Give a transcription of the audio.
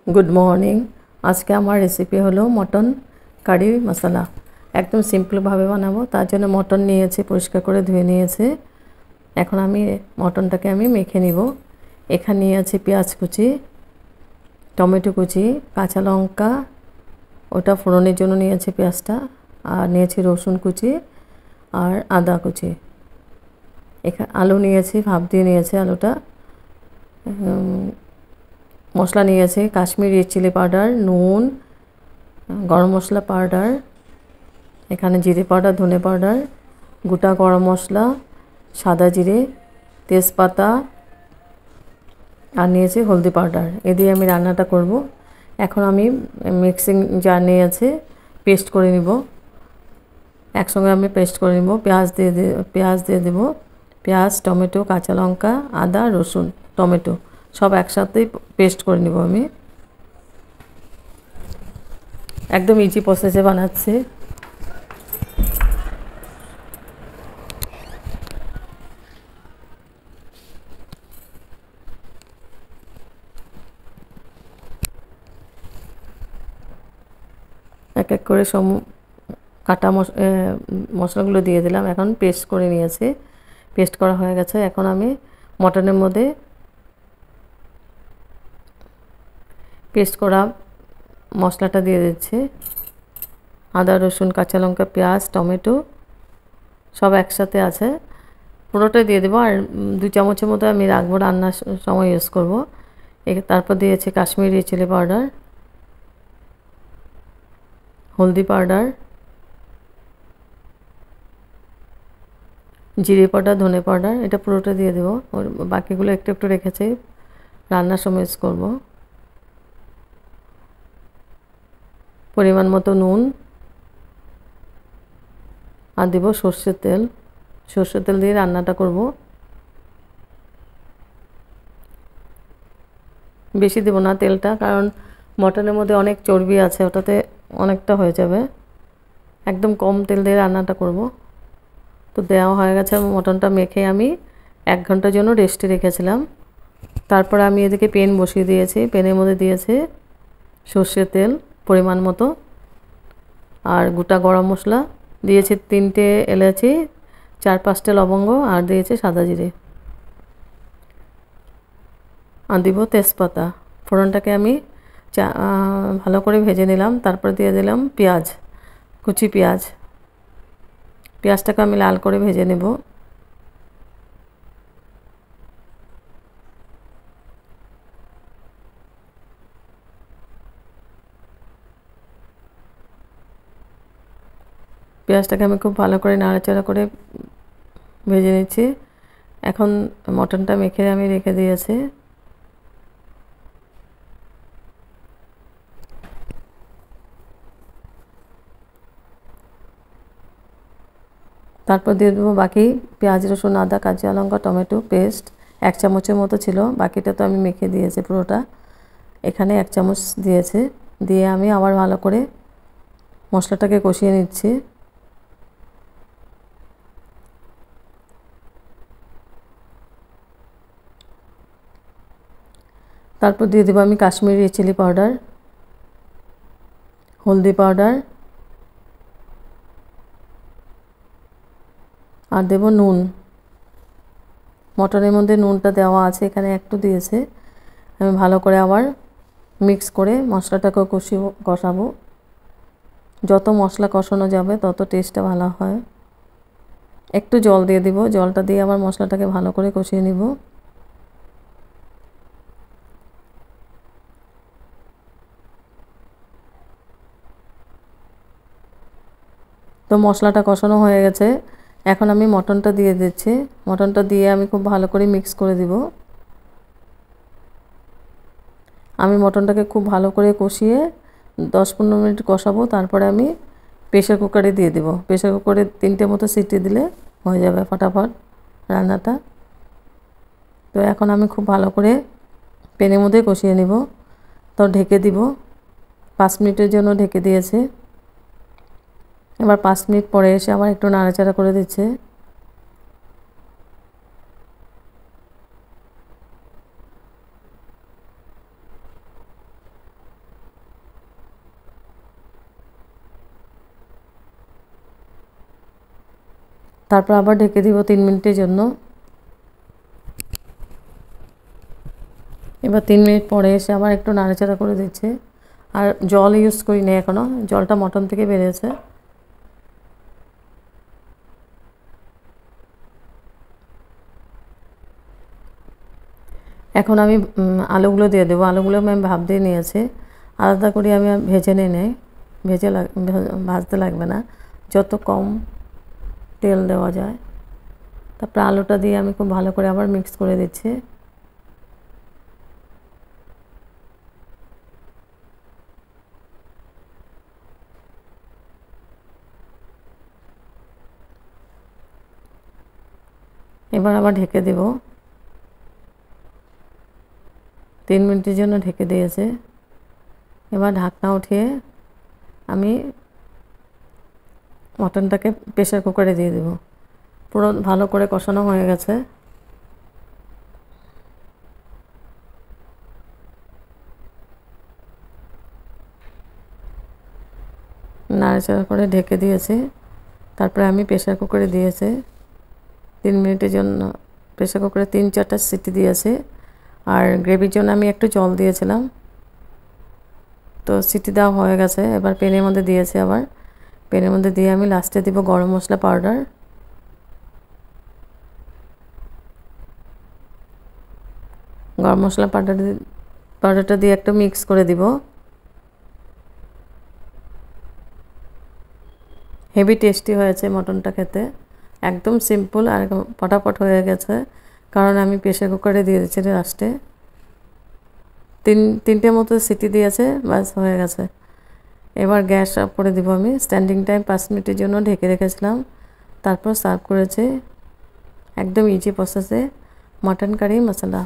Good morning. आज के हमार रेसिपि हलो मटन काরি मसाला। एकदम सिम्पल भावे बानाबो। तार जोन्नो मटन निয়েছি, পরিষ্কার করে ধুয়ে নিয়েছি। এখন আমি মটনটাকে আমি মেখে নিব। এখানে নিয়েছি পেঁয়াজ কুচি, টমেটো কুচি, কাঁচা লঙ্কা, ওটা ফোড়নের জন্য নিয়েছি পেঁয়াজটা, আর নিয়েছি রসুন কুচি আর আদা কুচি। এখানে আলু নিয়েছি, ভাপ দিয়ে নিয়েছি আলুটা। মশলা নিয়েছি কাশ্মীরি রেড চিলি পাউডার, নুন, গরম মশলা পাউডার, এখানে জিরে পাউডার, ধনে পাউডার, গোটা গরম মশলা, সাদা জিরে, তেজপাতা আর নিয়েছি হলদি পাউডার। এ দিয়ে আমি রান্নাটা করব। এখন আমি মিক্সিং জার নিয়েছি, পেস্ট করে নিব। একসঙ্গে আমি পেস্ট করে নিব। পেঁয়াজ দিয়ে দেব। পেঁয়াজ, টমেটো, কাঁচা লঙ্কা, আদা, রসুন, টমেটো সব একসাথেই পেস্ট করে নিব। আমি একদম ইজি প্রসেসে বানাচ্ছি। এক এক করে সব কাটা মশলাগুলো দিয়ে দিলাম। এখন পেস্ট করে নিয়েছি। পেস্ট করা হয়ে গেছে। এখন আমি মটনের মধ্যে পেস্ট করা মশলাটা দিয়ে দিচ্ছি। আদা, রসুন, কাঁচা লঙ্কা, পেঁয়াজ, টমেটো সব একসাথে আছে, পুরোটাই দিয়ে দেবো। আর 2 চামচের মতো আমি রাখবো, রান্নার সময় ইউজ করব। তারপর দিয়েছি কাশ্মীরি চিলি পাউডার, হলদি পাউডার, জিরে পাউডার, ধনে পাউডার, এটা পুরোটা দিয়ে দেবো। বাকিগুলো একটু একটু রেখেছি, রান্নার সময় ইউজ করব। পরিমাণ মতো নুন আর দেব সর্ষের তেল। সর্ষের তেল দিয়ে রান্নাটা করব। বেশি দেব না তেলটা, কারণ মটনের মধ্যে অনেক চর্বি আছে, ওটাতে অনেকটা হয়ে যাবে। একদম কম তেল দিয়ে রান্নাটা করব। তো দেওয়া হয়ে গেছে। মটনটা মেখে আমি 1 ঘন্টার জন্য রেস্টে রেখেছিলাম। তারপর আমি এদিকে পেন বসিয়ে দিয়েছি। পেনের মধ্যে দিয়েছি সর্ষের তেল পরিমাণ মতো, আর গোটা গরম মশলা দিয়েছি 3টে এলাচি, 4-5টে লবঙ্গ, আর দিয়েছি সাদা জিরে, আর দিব তেজপাতা। ফোড়নটাকে আমি ভালো করে ভেজে নিলাম। তারপর দিয়ে দিলাম পেঁয়াজ, কুচি পেঁয়াজ। পেঁয়াজটাকে আমি লাল করে ভেজে নেব। পেঁয়াজটাকে আমি খুব ভালো করে নাড়াচাড়া করে ভেজে নিচ্ছি। এখন মটনটা মেখে আমি রেখে দিয়েছি। তারপর দিয়ে দেবো বাকি পেঁয়াজ, রসুন, আদা, কাঁচা লঙ্কা, টমেটো পেস্ট। 1 চামচের মতো ছিল, বাকিটা তো আমি মেখে দিয়েছি পুরোটা। এখানে 1 চামচ দিয়েছি। দিয়ে আমি আবার ভালো করে মশলাটাকে কষিয়ে নিচ্ছি। তারপর দিয়ে দেবো আমি কাশ্মীরি চিলি পাউডার, হলদি পাউডার, আর দেব নুন। মটনের মধ্যে নুনটা দেওয়া আছে, এখানে একটু দিয়েছে। আমি ভালো করে আবার মিক্স করে মশলাটাকে কষাবো। যত মশলা কষানো যাবে তত টেস্টটা ভালো হয়। একটু জল দিয়ে দিব। জলটা দিয়ে আবার মশলাটাকে ভালো করে কষিয়ে নিব। তো মশলাটা কষানো হয়ে গেছে। এখন আমি মটনটা দিয়ে দিচ্ছি। মটনটা দিয়ে আমি খুব ভালো করে মিক্স করে দিব। আমি মটনটাকে খুব ভালো করে কষিয়ে 10-15 মিনিট কষাবো। তারপরে আমি প্রেসার কুকারে দিয়ে দেব। প্রেসার কুকারে 3টে মতো সিটি দিলে হয়ে যাবে ফটাফট রান্নাটা। তো এখন আমি খুব ভালো করে প্যানের মধ্যে কষিয়ে নিব। তো ঢেকে দিব। 5 মিনিটের জন্য ঢেকে দিয়েছি। এবার 5 মিনিট পরে এসে আবার একটু নাড়াচাড়া করে দিচ্ছে। তারপর আবার ঢেকে দিব 3 মিনিটের জন্য। এবার 3 মিনিট পরে এসে আবার একটু নাড়াচাড়া করে দিচ্ছি। আর জল ইউজ করি না এখনও, জলটা মটন থেকে বেরিয়েছে। এখন আমি আলুগুলো দিয়ে দেবো। আলুগুলো আমি ভাপ দিয়ে নিয়েছি, আলাদা করে আমি ভেজে নিয়ে নেই। ভাজতে লাগবে না, যত কম তেল দেওয়া যায়। তারপর আলুটা দিয়ে আমি খুব ভালো করে আবার মিক্স করে দিচ্ছি। এবার আবার ঢেকে দেব। 3 মিনিটের জন্য ঢেকে দিয়েছে। এবার ঢাকনা উঠিয়ে আমি মটনটাকে প্রেসার কুকারে দিয়ে দেব। পুরো ভালো করে কষানো হয়ে গেছে। নাড়াচাড়া করে ঢেকে দিয়েছি। তারপরে আমি প্রেসার কুকারে দিয়েছি 3 মিনিটের জন্য। প্রেসার কুকারে 3-4টা সিটি দিয়েছি। আর গ্রেভির জন্য আমি একটু জল দিয়েছিলাম। তো সিটি দেওয়া হয়ে গেছে। এবার প্যানের মধ্যে দিয়েছি। আবার প্যানের মধ্যে দিয়ে আমি লাস্টে দিব গরম মশলা পাউডার। গরম মশলা পাউডারটা দিয়ে একটু মিক্স করে দিব। হেভি টেস্টি হয়েছে মটনটা খেতে, একদম সিম্পল আর ফটাফট হয়ে গেছে, কারণ আমি প্রেসার কুকারে দিয়ে দিচ্ছি লাস্টে। 3টে মতো সিটি দিয়েছে, বাস হয়ে গেছে। এবার গ্যাস অফ করে দিব আমি। স্ট্যান্ডিং টাইম 5 মিনিটের জন্য ঢেকে রেখেছিলাম। তারপর সার্ভ করেছি একদম ইজি প্রসেসে মটন কারি মশলা।